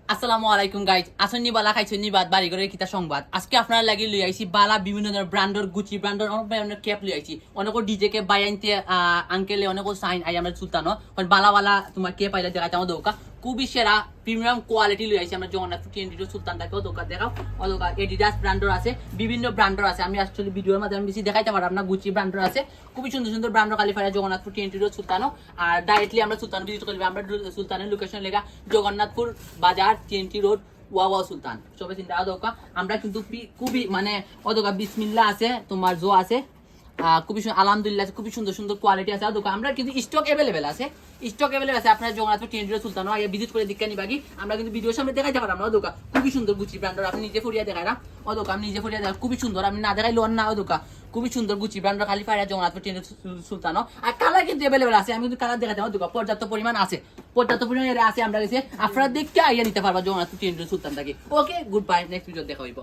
আসসালামু আলাইকুম গাইজ আসন্নি বালা খাইছন্নি বাদ বাড়ি করে কিতা সংবাদ আজকে আপনারা লাগি লই আইছি বালা বিভিন্ন ধরনের ব্র্যান্ডের গুচি ব্র্যান্ডের অনেক ধরনের ক্যাপ লই আইছি অনেক ডিজে কে বাই আনতে আঙ্কেলে অনেক সাইন আই আমরা সুলতানো বালা বালা তোমার কে পাইলে দেখাইতে আমার দোকা খুবই সেরা প্রিমিয়াম কোয়ালিটি লই আইছি আমরা জগন্নাথ টিএনটি সুলতানটাকেও দোকা দেখাও দোকা এডিডাস ব্র্যান্ডের আছে বিভিন্ন ব্র্যান্ডের আছে আমি আসলে ভিডিওর মাধ্যমে বেশি দেখাইতে পারলাম না গুচি ব্র্যান্ডের আছে খুবই সুন্দর সুন্দর ব্র্যান্ডের কালিফায়া জগন্নাথপুর টিএনটি সুলতানো আর ডাইরেক্টলি আমরা সুলতান ভিজিট করবো আমরা সুলতানের লোকেশন লেখা জগন্নাথপুর বাজার টিএনটি রোড ওয়াওয়া সুলতান সবাই চিন্তা দোকা আমরা কিন্তু খুবই মানে অদোকা বিসমিল্লাহ আছে তোমার জো আছে খুবই আলহামদুলিল্লাহ খুবই সুন্দর সুন্দর কোয়ালিটি আছে দোকান আমরা কিন্তু স্টক অ্যাভেলেবেল আছে আপনার জগন্নাথপুর টিএনটি সুলতান আগে ভিজিট করে দীক্ষা নিবাগি আমরা কিন্তু ভিডিওর সামনে দেখাইতে পারলাম না দোকান খুবই সুন্দর গুচি ব্র্যান্ডের আপনি নিজে ফরিয়া দেখায় না দোকান আমি নিজে ফরিয়া দেখা খুবই সুন্দর আপনি না দেখাইলো না দোকান খুবই সুন্দর গুচি ব্র্যান্ডের খালি ফায়ার জগন্নাথপুর টিএনটি সুলতান আর কালার কিন্তু অ্যাভেলেবেল আছে আমি কিন্তু কালার দেখাতে দোকান পর্যাপ্ত পরিমাণ আছে আছে আমরা গেছে আপনারা দেখতে আইয়া নিতে পারবা জগন্নাথপুর টিএনটি সুলতান থেকে okay good bye next video দেখা হইব।